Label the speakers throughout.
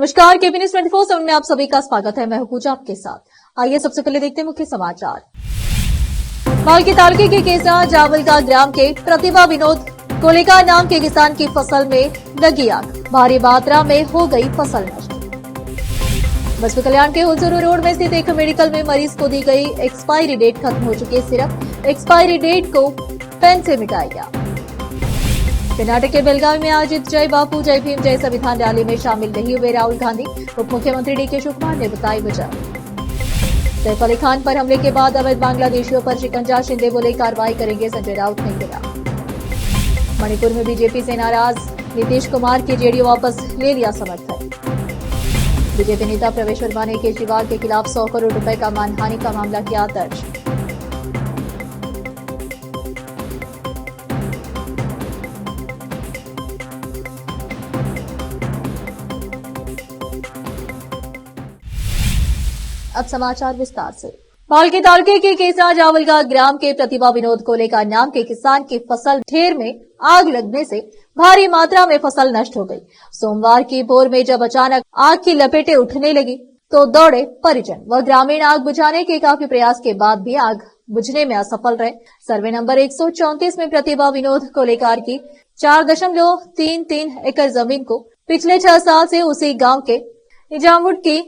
Speaker 1: नमस्कार, KP news 24/7 में आप सभी का स्वागत है। मैं हूं पूजा आपके साथ। आइए सबसे पहले देखते हैं मुख्य समाचार। भालकी तालुके के केसरा जावलका ग्राम के प्रतिभा विनोद कोलेका नाम के किसान की फसल में लगी आग, भारी मात्रा में हो गई फसल नष्ट। बसपा कल्याण के हुलसुरू रोड में स्थित एक मेडिकल में मरीज को दी गई एक्सपायरी डेट खत्म हो चुकी सिरप एक्सपायरी डेट को पेन से मिटाया गया। कर्नाटक के बेलगावी में आयोजित जय बापू जय भीम जय संविधान रैली में शामिल नहीं हुए राहुल गांधी। उप मुख्यमंत्री डीके शिवकुमार ने बताई वजह। सैफ अली खान पर हमले के बाद अवैध बांग्लादेशियों पर शिकंजा, शिंदे बोले कार्रवाई करेंगे, संजय राउत ने कहा। मणिपुर में बीजेपी से नाराज नीतीश कुमार की जेडीयू वापस ले लिया समर्थन। बीजेपी नेता प्रवेश वर्मा ने केजरीवाल के खिलाफ 100 करोड़ रुपए का मानहानि का मामला किया दर्ज। अब समाचार विस्तार से। भालकी तालुके के केसरा जावलका ग्राम के प्रतिभा विनोद कोलेका नाम के किसान की फसल ढेर में आग लगने से भारी मात्रा में फसल नष्ट हो गई। सोमवार की भोर में जब अचानक आग की लपेटें उठने लगी तो दौड़े परिजन व ग्रामीण आग बुझाने के काफी प्रयास के बाद भी आग बुझने में असफल रहे। सर्वे नंबर 134 में प्रतिभा विनोद कोलेकार की 4.33 एकड़ जमीन को पिछले 6 साल से उसी गांव के निजामुड की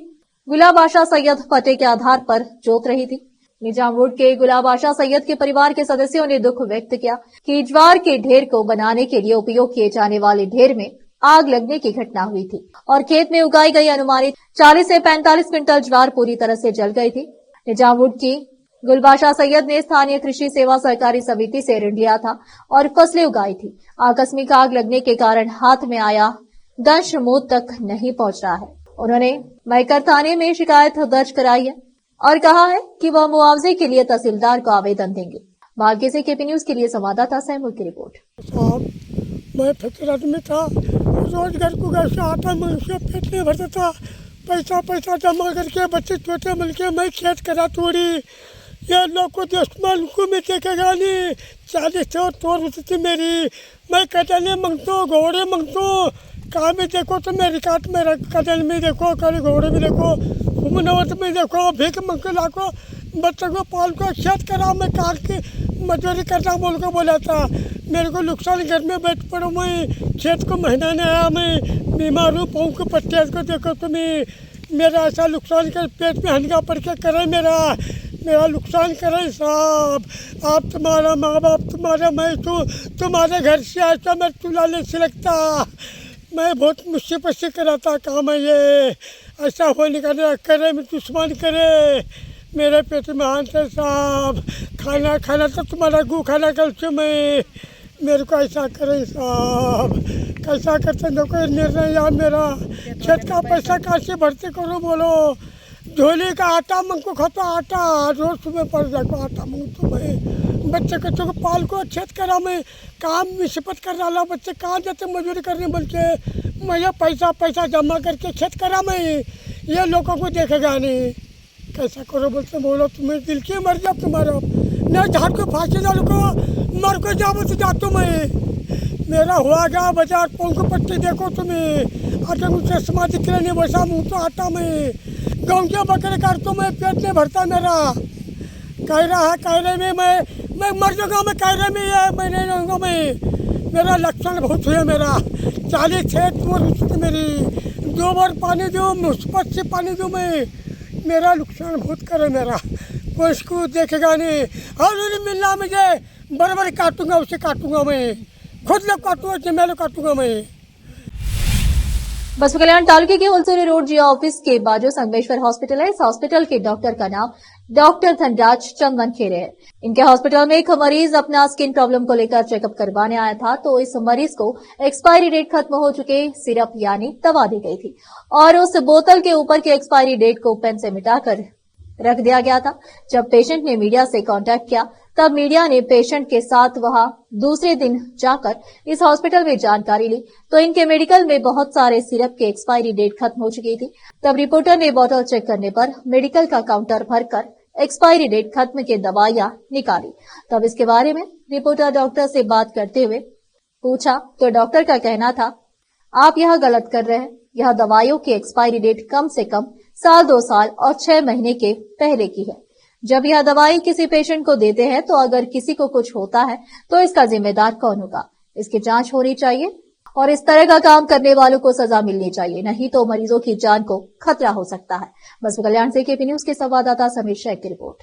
Speaker 1: गुलाबाशा सैयद फतेह के आधार पर जोत रही थी। निजामुड के गुलाबाशा सैयद के परिवार के सदस्यों ने दुख व्यक्त किया कि ज्वार के ढेर को बनाने के लिए उपयोग किए जाने वाले ढेर में आग लगने की घटना हुई थी और खेत में उगाई गई अनुमानित 40 से 45 क्विंटल ज्वार पूरी तरह से जल गई थी। निजामुड की गुलबाशा सैयद ने स्थानीय कृषि सेवा सहकारी समिति से ऋण लिया था और फसलें उगाई थी। आकस्मिक आग लगने के कारण हाथ में आया दंश मुंह तक नहीं पहुंच रहा है। उन्होंने मैकर थाने में शिकायत दर्ज कराई है और कहा है कि वह मुआवजे के लिए तहसीलदार को आवेदन देंगे। भालकी से केपी न्यूज के लिए संवाददाता सैमुल की रिपोर्ट।
Speaker 2: मैं फकीरात में था, रोज घर को घर से आता, मैं पेट नहीं भरता था। पैसा जमा करके बच्चे छोटे मिलके मैं खेत करा तोड़ी। ये लोग को दुश्मन को मैं देखेगा नहीं। 40 तोड़ थी मेरी। मैं कटने मांगता, घोड़े मांगता, कहाँ में देखो तो मेरी काट में कदल में देखो, कल घोड़े में देखो, उमनवत में देखो, भीख मंग के लाखो बच्चों को पाल को खेत करा। मैं काट के मजदूरी करना बोल को बोला था। मेरे को नुकसान घर में बैठ पड़ो, मैं खेत को महीना नहीं आया, मैं बीमार हूँ। पाँव को पट्टे को देखो तुम्हें, मेरा ऐसा नुकसान कर पेट में हनका पड़ के करे, मेरा नुकसान करे साहब। आप तुम्हारा माँ बाप तुम्हारा, मैं तुम्हारे घर से आया था, मैं चूल्हा नहीं सिलकता। मैं बहुत मुसीबत से कराता काम है ये। ऐसा होने का करे मैं दुश्मन करे, मेरे पेट में हाथ है साहब। खाना तो तुम्हारा गू खाना कर मैं, मेरे को ऐसा करे साहब। कैसा करते न कोई निर्णय यार। मेरा खेत का पैसा कैसे भरते करो बोलो। झोली का आटा मंग को खाता, आटा रोज सुबह पड़ जाको आटा मंग तो मैं बच्चे को पाल को खेत करा। मैं काम मुसीबत कर डाला, बच्चे कहाँ जाते मजदूरी करने बोल के। मैं पैसा जमा करके खेत करा। मैं ये लोगों को देखेगा नहीं। कैसा करो बोलते बोलो, तुम्हें दिल की मर जाओ तुम्हारा। नहीं झाड़ को फांसी डालो को मर को जाओ तो जातो मैं। मेरा हुआ गया बाजार पोंग को पट्टी देखो तुम्हें। आटे मुझसे चश्मा दिख रहे नहीं, वैसा मुँह तो आता मैं। गाँव के बकरे काटता मैं, पेट नहीं भरता मेरा। कह रहा है कह रहे में मैं मर जाऊँगा। मैं कह रहे में है, मैं नहीं रहूँगा। मैं मेरा लक्षण बहुत हुआ। मेरा 40 खेत मेरी 2 बार पानी दूँ, मुसीबत से पानी दूँ मैं। मेरा नुकसान बहुत करे मेरा, कोई इसको देखेगा नहीं। और नहीं मिलना मुझे, बराबर काटूंगा, उसे काटूंगा मैं, खुद लोग काटूंगा, जिम्मेदार काटूंगा मैं।
Speaker 1: बसपा कल्याण तालुके के हुलसुरू रोड जी ऑफिस के बाजू संगमेश्वर हॉस्पिटल है। इस हॉस्पिटल के डॉक्टर का नाम डॉक्टर धनराज चंदन खेरे है। इनके हॉस्पिटल में एक मरीज अपना स्किन प्रॉब्लम को लेकर चेकअप करवाने आया था तो इस मरीज को एक्सपायरी डेट खत्म हो चुके सिरप यानी दवा दी गई थी और उस बोतल के ऊपर की एक्सपायरी डेट को पेन से मिटाकर रख दिया गया था। जब पेशेंट ने मीडिया से कांटेक्ट किया तब मीडिया ने पेशेंट के साथ वहां दूसरे दिन जाकर इस हॉस्पिटल में जानकारी ली तो इनके मेडिकल में बहुत सारे सिरप की एक्सपायरी डेट खत्म हो चुकी थी। तब रिपोर्टर ने बोतल चेक करने पर मेडिकल का काउंटर भरकर एक्सपायरी डेट खत्म की दवाइयां निकाली। तब इसके बारे में रिपोर्टर डॉक्टर से बात करते हुए पूछा तो डॉक्टर का कहना था, आप यह गलत कर रहे हैं, यह दवाइयों की एक्सपायरी डेट कम से कम साल, 2 साल और 6 महीने के पहले की है। जब यह दवाई किसी पेशेंट को देते हैं तो अगर किसी को कुछ होता है तो इसका जिम्मेदार कौन होगा? इसकी जांच होनी चाहिए और इस तरह का काम करने वालों को सजा मिलनी चाहिए, नहीं तो मरीजों की जान को खतरा हो सकता है। बस कल्याण से केपी न्यूज के संवाददाता समीर शेख की रिपोर्ट।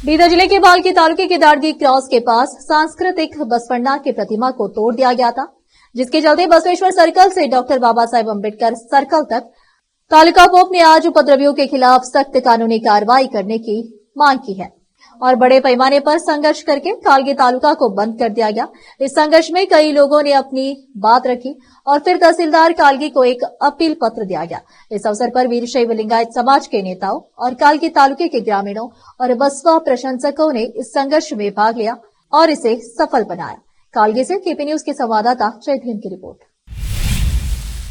Speaker 1: बीदर जिले के बाल्की तालुके के दाड़गी क्रॉस के पास सांस्कृतिक बसवण्णा की प्रतिमा को तोड़ दिया गया था, जिसके चलते बसवेश्वर सर्कल से डॉक्टर बाबा साहेब अम्बेडकर सर्कल तक तालुका पोप ने आज उपद्रवियों के खिलाफ सख्त कानूनी कार्रवाई करने की मांग की है और बड़े पैमाने पर संघर्ष करके कालगी तालुका को बंद कर दिया गया। इस संघर्ष में कई लोगों ने अपनी बात रखी और फिर तहसीलदार कालगी को एक अपील पत्र दिया गया। इस अवसर पर वीरशैव लिंगायत समाज के नेताओं और कालगी तालुके के ग्रामीणों और बसपा प्रशंसकों ने इस संघर्ष में भाग लिया और इसे सफल बनाया। कालगी से केपी न्यूज के संवाददाता जय भीम की रिपोर्ट।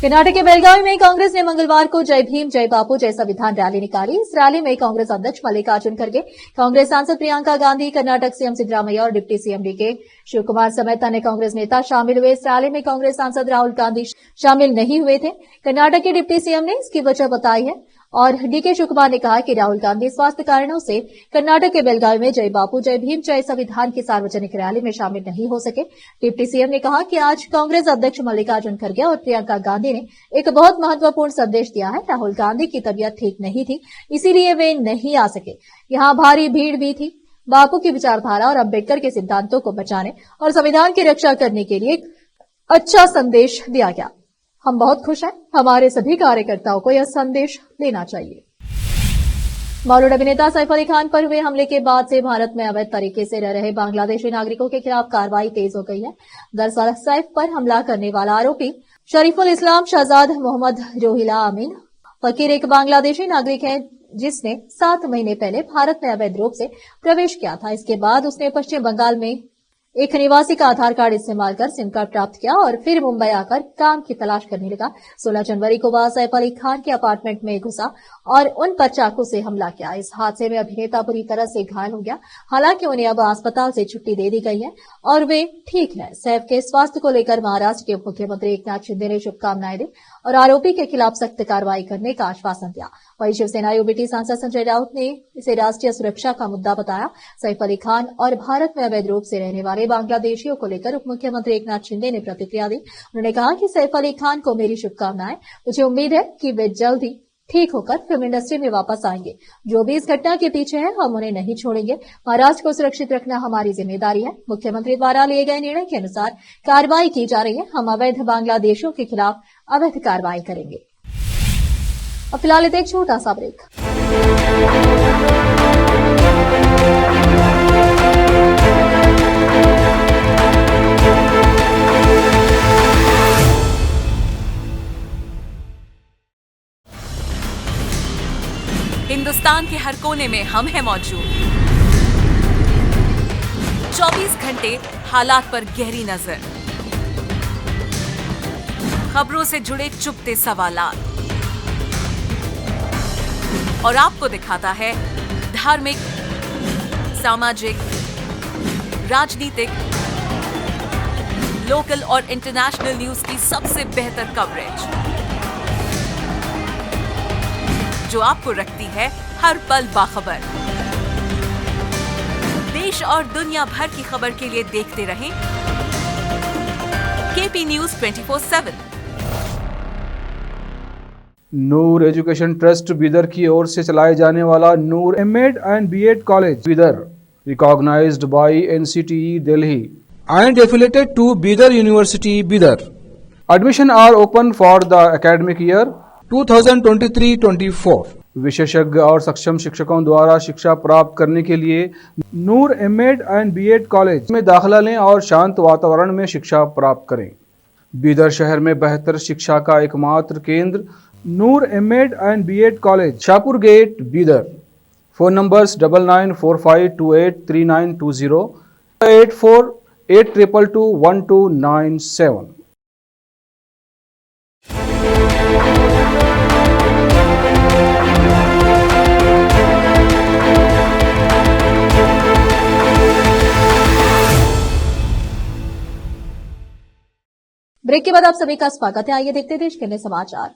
Speaker 1: कर्नाटक के बेलगावी में कांग्रेस ने मंगलवार को जय भीम जय बापू जय संविधान रैली निकाली। इस रैली में कांग्रेस अध्यक्ष मल्लिकार्जुन खड़गे, कांग्रेस सांसद प्रियंका गांधी, कर्नाटक सीएम सिद्धरामैया और deputy CM DK Shivakumar समेत अन्य कांग्रेस नेता शामिल हुए। इस रैली में कांग्रेस सांसद राहुल गांधी शामिल नहीं हुए थे। कर्नाटक के डिप्टी सीएम ने इसकी वजह बताई है और डीके शिव कुमार ने कहा कि राहुल गांधी स्वास्थ्य कारणों से कर्नाटक के बेलगावी में जय बापू जय भीम जय संविधान की सार्वजनिक रैली में शामिल नहीं हो सके। डिप्टी सीएम ने कहा कि आज कांग्रेस अध्यक्ष मल्लिकार्जुन खड़गे और प्रियंका गांधी ने एक बहुत महत्वपूर्ण संदेश दिया है। राहुल गांधी की तबीयत ठीक नहीं थी, इसीलिए वे नहीं आ सके। यहां भारी भीड़ भी थी। बापू की विचारधारा और अम्बेडकर के सिद्धांतों को बचाने और संविधान की रक्षा करने के लिए एक अच्छा संदेश दिया गया। हम बहुत खुश हैं। हमारे सभी कार्यकर्ताओं को यह संदेश लेना चाहिए। बॉलीवुड अभिनेता सैफ अली खान पर हुए हमले के बाद से भारत में अवैध तरीके से रह रहे बांग्लादेशी नागरिकों के खिलाफ कार्रवाई तेज हो गई है। दरअसल सैफ पर हमला करने वाला आरोपी शरीफुल इस्लाम शहजाद मोहम्मद रोहिला अमीन फकीर एक बांग्लादेशी नागरिक है, जिसने 7 महीने पहले भारत में अवैध रूप से प्रवेश किया था। इसके बाद उसने पश्चिम बंगाल में एक निवासी का आधार कार्ड इस्तेमाल कर सिम कार्ड प्राप्त किया और फिर मुंबई आकर काम की तलाश करने लगा। 16 जनवरी को वह सैफ अली खान के अपार्टमेंट में घुसा और उन पर चाकू से हमला किया। इस हादसे में अभिनेता बुरी तरह से घायल हो गया। हालांकि उन्हें अब अस्पताल से छुट्टी दे दी गई है और वे ठीक हैं। सैफ के स्वास्थ्य को लेकर महाराष्ट्र के मुख्यमंत्री एकनाथ शिंदे ने शुभकामनाएं दी और आरोपी के खिलाफ सख्त कार्रवाई करने का आश्वासन दिया। वहीं शिवसेना यूबीटी सांसद संजय राउत ने इसे राष्ट्रीय सुरक्षा का मुद्दा बताया। सैफ अली खान और भारत में अवैध रूप से रहने वाले बांग्लादेशियों को लेकर उप मुख्यमंत्री एकनाथ शिंदे ने प्रतिक्रिया दी। उन्होंने कहा कि सैफ अली खान को मेरी शुभकामनाएं। मुझे उम्मीद है कि वे जल्द ही ठीक होकर फिल्म इंडस्ट्री में वापस आएंगे। जो भी इस घटना के पीछे है, हम उन्हें नहीं छोड़ेंगे। महाराष्ट्र को सुरक्षित रखना हमारी जिम्मेदारी है। मुख्यमंत्री द्वारा लिए गए निर्णय के अनुसार कार्रवाई की जा रही है। हम अवैध बांग्लादेशियों के खिलाफ अवैध कार्रवाई करेंगे। अब फिलहाल एक छोटा सा ब्रेक।
Speaker 3: हिंदुस्तान के हर कोने में हम हैं मौजूद। 24 घंटे हालात पर गहरी नजर, खबरों से जुड़े चुपते सवालात और आपको दिखाता है धार्मिक, सामाजिक, राजनीतिक, लोकल और इंटरनेशनल न्यूज की सबसे बेहतर कवरेज, जो आपको रखती है हर पल बाखबर। देश और दुनिया भर की खबर के लिए देखते रहें KP news 24/7।
Speaker 4: Noor education trust Bidar की ओर से चलाए जाने वाला Noor MEd and BEd college Bidar, recognised by NCTE Delhi
Speaker 5: and affiliated to Bidar University, Bidar.
Speaker 4: Admission are open for the academic year
Speaker 5: 2023-24.
Speaker 4: विशेषज्ञ और सक्षम शिक्षकों द्वारा शिक्षा प्राप्त करने के लिए नूर एमएड एंड बीएड कॉलेज में दाखिला लें और शांत वातावरण में शिक्षा प्राप्त करें। बीदर शहर में बेहतर शिक्षा का एकमात्र केंद्र Noor MEd and BEd college, Shahpur gate, Bidar. Phone numbers 9945283920, 8482221297।
Speaker 1: Break के बाद आप सभी का स्वागत है। आइए देखते हैं देश के अन्य समाचार।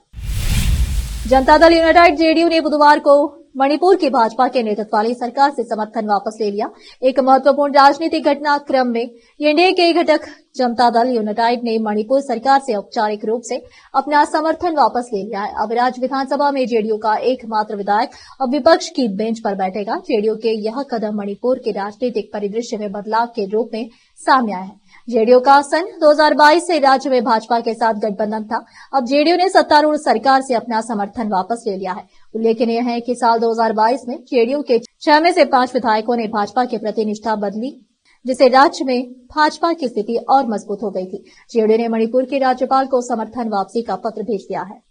Speaker 1: जनता दल यूनाइटेड जेडीयू ने बुधवार को मणिपुर की भाजपा के नेतृत्व वाली सरकार से समर्थन वापस ले लिया। एक महत्वपूर्ण राजनीतिक घटनाक्रम में एनडीए के घटक जनता दल यूनाइटेड ने मणिपुर सरकार से औपचारिक रूप से अपना समर्थन वापस ले लिया है। अब राज्य विधानसभा में जेडीयू का एकमात्र विधायक अब विपक्ष की बेंच पर बैठेगा। जेडीयू के यह कदम मणिपुर के राजनीतिक परिदृश्य में बदलाव के रूप में सामने आया है। जेडीयू का सन 2022 से राज्य में भाजपा के साथ गठबंधन था। अब जेडीयू ने सत्तारूढ़ सरकार से अपना समर्थन वापस ले लिया है। उल्लेखनीय है कि साल 2022 में जेडीयू के 6 में से 5 विधायकों ने भाजपा के प्रति निष्ठा बदली, जिससे राज्य में भाजपा की स्थिति और मजबूत हो गई थी। जेडीयू ने मणिपुर के राज्यपाल को समर्थन वापसी का पत्र भेज दिया है।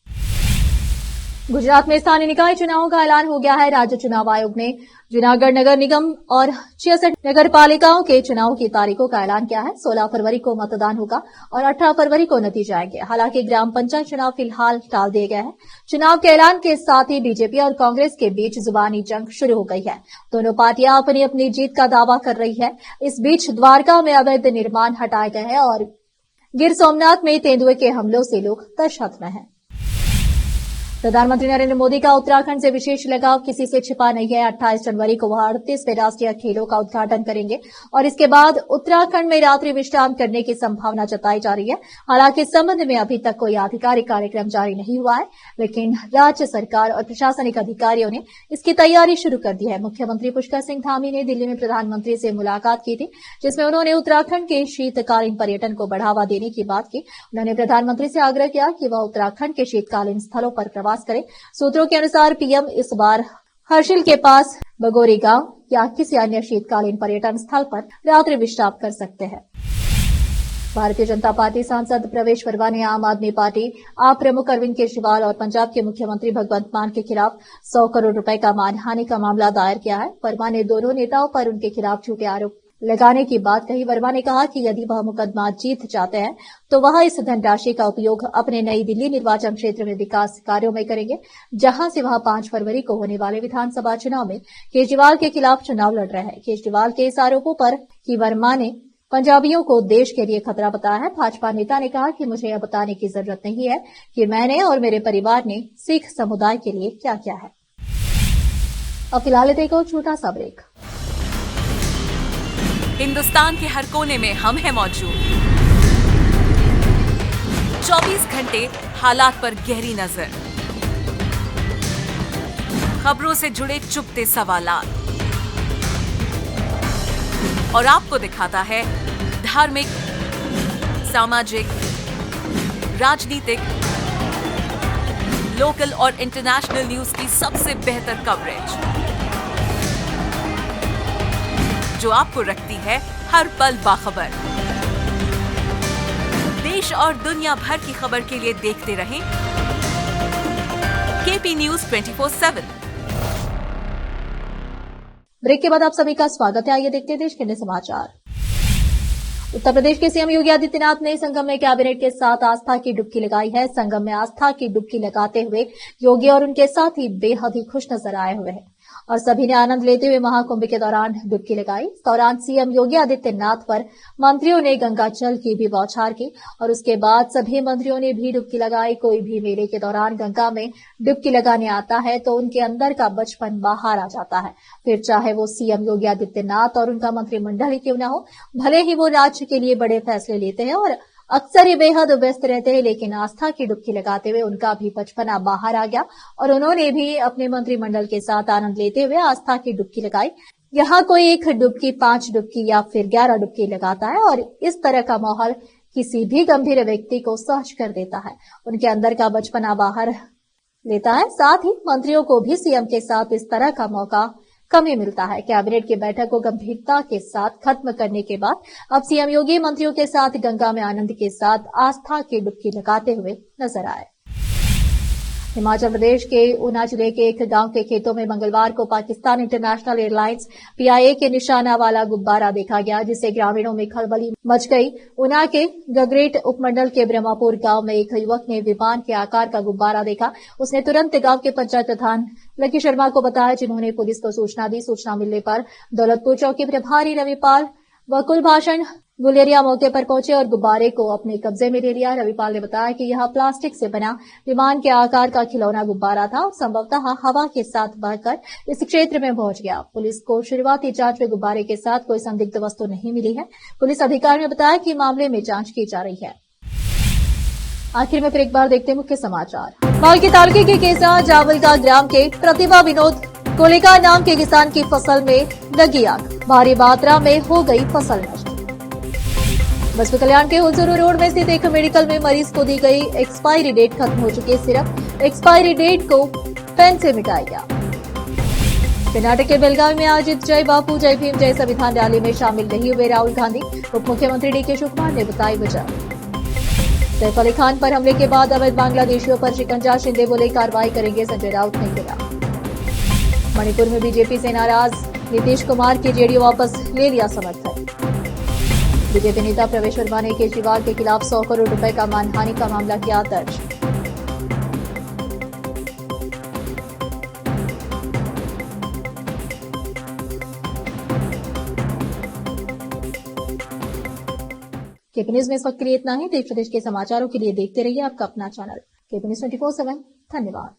Speaker 1: गुजरात में स्थानीय निकाय चुनावों का ऐलान हो गया है। राज्य चुनाव आयोग ने जूनागढ़ नगर निगम और 66 नगर पालिकाओं के चुनाव की तारीखों का ऐलान किया है। 16 फरवरी को मतदान होगा और 18 फरवरी को नतीजे आएंगे। हालांकि ग्राम पंचायत चुनाव फिलहाल टाल दिए गए हैं। चुनाव के ऐलान के साथ ही बीजेपी और कांग्रेस के बीच जुबानी जंग शुरू हो गई है। दोनों पार्टियां अपनी अपनी जीत का दावा कर रही है। इस बीच द्वारका में अवैध निर्माण हटाए गए हैं और गिर सोमनाथ में तेंदुए के हमलों से लोग दहशत में हैं। प्रधानमंत्री नरेंद्र मोदी का उत्तराखंड से विशेष लगाव किसी से छिपा नहीं है। 28 जनवरी को वह 38वें राष्ट्रीय खेलों का उद्घाटन करेंगे और इसके बाद उत्तराखंड में रात्रि विश्राम करने की संभावना जताई जा रही है। हालांकि इस संबंध में अभी तक कोई आधिकारिक कार्यक्रम जारी नहीं हुआ है, लेकिन राज्य सरकार और प्रशासनिक अधिकारियों ने इसकी तैयारी शुरू कर दी है। मुख्यमंत्री पुष्कर सिंह धामी ने दिल्ली में प्रधानमंत्री से मुलाकात की थी, जिसमें उन्होंने उत्तराखंड के शीतकालीन पर्यटन को बढ़ावा देने की बात की। उन्होंने प्रधानमंत्री से आग्रह किया कि वह उत्तराखंड के शीतकालीन स्थलों पर प्रवास करें। सूत्रों के अनुसार पीएम इस बार हर्षिल के पास बगोरी गांव या किसी अन्य शीतकालीन पर्यटन स्थल पर रात्रि विश्राम कर सकते हैं। भारतीय जनता पार्टी सांसद प्रवेश वर्मा ने आम आदमी पार्टी आप प्रमुख अरविंद केजरीवाल और पंजाब के मुख्यमंत्री भगवंत मान के खिलाफ 100 करोड़ रुपए का मानहानि का मामला दायर किया है। वर्मा ने दोनों नेताओं पर उनके खिलाफ झूठे आरोप लगाने की बात कही। वर्मा ने कहा कि यदि वह मुकदमा जीत जाते हैं तो वह इस धनराशि का उपयोग अपने नई दिल्ली निर्वाचन क्षेत्र में विकास कार्यों में करेंगे, जहां से वह 5 फरवरी को होने वाले विधानसभा चुनाव में केजरीवाल के खिलाफ चुनाव लड़ रहे हैं। केजरीवाल के इस आरोपों पर कि वर्मा ने पंजाबियों को देश के लिए खतरा बताया है। भाजपा नेता ने कहा कि मुझे यह बताने की जरूरत नहीं है कि मैंने और मेरे परिवार ने सिख समुदाय के लिए क्या किया है। अब फिलहाल एक और छोटा सा ब्रेक।
Speaker 3: हिंदुस्तान के हर कोने में हम हैं मौजूद। 24 घंटे हालात पर गहरी नजर, खबरों से जुड़े चुपते सवालात और आपको दिखाता है धार्मिक, सामाजिक, राजनीतिक, लोकल और इंटरनेशनल न्यूज की सबसे बेहतर कवरेज, जो आपको रखती है हर पल बाखबर। देश और दुनिया भर की खबर के लिए देखते रहें केपी न्यूज 24/7।
Speaker 1: ब्रेक के बाद आप सभी का स्वागत है। आइए देखते हैं देश के अन्य समाचार। उत्तर प्रदेश के सीएम योगी आदित्यनाथ ने संगम में कैबिनेट के साथ आस्था की डुबकी लगाई है। संगम में आस्था की डुबकी लगाते हुए योगी और उनके साथी बेहद ही खुश नजर आए हुए हैं और सभी ने आनंद लेते हुए महाकुंभ के दौरान डुबकी लगाई। इस दौरान सीएम योगी आदित्यनाथ पर मंत्रियों ने गंगा जल की भी बौछार की और उसके बाद सभी मंत्रियों ने भी डुबकी लगाई। कोई भी मेले के दौरान गंगा में डुबकी लगाने आता है तो उनके अंदर का बचपन बाहर आ जाता है, फिर चाहे वो सीएम योगी आदित्यनाथ और उनका मंत्रिमंडल ही क्यों न हो। भले ही वो राज्य के लिए बड़े फैसले लेते हैं और अक्सर ये बेहद व्यस्त रहते हैं, लेकिन आस्था की डुबकी लगाते हुए उनका भी बचपना बाहर आ गया और उन्होंने भी अपने मंत्रिमंडल के साथ आनंद लेते हुए आस्था की डुबकी लगाई। यहाँ कोई 1 डुबकी, 5 डुबकी या फिर 11 डुबकी लगाता है और इस तरह का माहौल किसी भी गंभीर व्यक्ति को सहज कर देता है, उनके अंदर का बचपना बाहर लेता है। साथ ही मंत्रियों को भी सीएम के साथ इस तरह का मौका कम ही मिलता है। कैबिनेट की बैठक को गंभीरता के साथ खत्म करने के बाद अब सीएम योगी मंत्रियों के साथ गंगा में आनंद के साथ आस्था की डुबकी लगाते हुए नजर आए। हिमाचल प्रदेश के ऊना जिले के एक गांव के खेतों में मंगलवार को पाकिस्तान इंटरनेशनल एयरलाइंस PIA के निशाना वाला गुब्बारा देखा गया, जिससे ग्रामीणों में खलबली मच गई। ऊना के गगरेट उपमंडल के ब्रह्मापुर गांव में एक युवक ने विमान के आकार का गुब्बारा देखा। उसने तुरंत गांव के पंचायत प्रधान लकी शर्मा को बताया, जिन्होंने पुलिस को सूचना दी। सूचना मिलने पर दौलतपुर चौकी प्रभारी रविपाल वह कुल भाषण गुलेरिया मौके पर पहुंचे और गुब्बारे को अपने कब्जे में ले लिया। रविपाल ने बताया कि यह प्लास्टिक से बना विमान के आकार का खिलौना गुब्बारा था और संभवतः हवा के साथ बहकर इस क्षेत्र में पहुंच गया। पुलिस को शुरुआती जांच में गुब्बारे के साथ कोई संदिग्ध वस्तु नहीं मिली है। पुलिस अधिकारी ने बताया कि मामले में जांच की जा रही है। आखिर में फिर एक बार देखते हैं मुख्य समाचार। बाल्की तालुके के केसा जावलका ग्राम के प्रतिभा विनोद कोलेका नाम के किसान की फसल में लगी आग, भारी मात्रा में हो गई फसल नष्ट। बसपा कल्याण के हुजूर रोड में स्थित एक मेडिकल में मरीज को दी गई एक्सपायरी डेट खत्म हो चुकी सिर्फ एक्सपायरी डेट को पेन से मिटाया गया। कर्नाटक के बेलगावी में आयोजित जय बापू जय भीम जय संविधान रैली में शामिल नहीं हुए राहुल गांधी। उप मुख्यमंत्री डीके शिवकुमार ने बताई वजह। सैफ अली खान पर हमले के बाद अवैध बांग्लादेशियों पर शिकंजा, शिंदे बोले कार्रवाई करेंगे, संजय राउत ने कहा। मणिपुर में बीजेपी से नाराज नीतीश कुमार की जेडीयू वापस ले लिया समर्थन। बीजेपी नेता प्रवेश वर्मा ने केजरीवाल के खिलाफ 100 करोड़ रुपए का मानहानि का मामला किया दर्ज। केपी न्यूज में इस वक्त के लिए इतना ही। देश प्रदेश के समाचारों के लिए देखते रहिए आपका अपना चैनल केपी न्यूज 24/7। धन्यवाद।